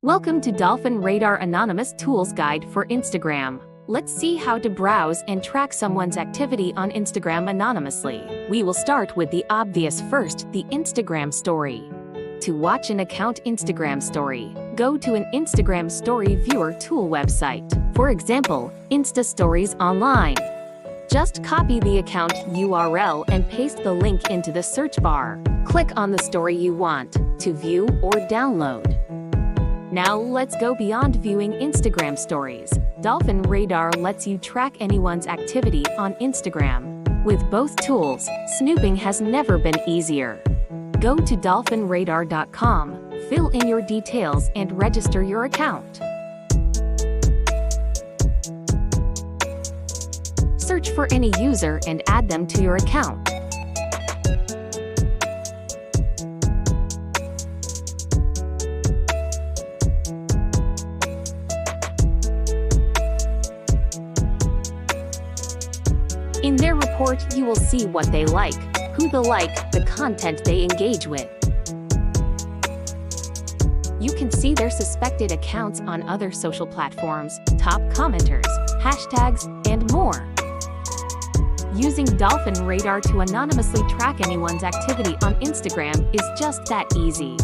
Welcome to Dolphin Radar Anonymous Tools Guide for Instagram. Let's see how to browse and track someone's activity on Instagram anonymously. We will start with the obvious first, the Instagram story. To watch an account Instagram story, go to an Instagram Story Viewer tool website. For example, Insta Stories Online. Just copy the account URL and paste the link into the search bar. Click on the story you want to view or download. Now let's go beyond viewing Instagram stories. Dolphin Radar lets you track anyone's activity on Instagram. With both tools, snooping has never been easier. Go to dolphinradar.com, fill in your details and register your account. Search for any user and add them to your account. In their report, you will see what they like, who they like, the content they engage with. You can see their suspected accounts on other social platforms, top commenters, hashtags, and more. Using Dolphin Radar to anonymously track anyone's activity on Instagram is just that easy.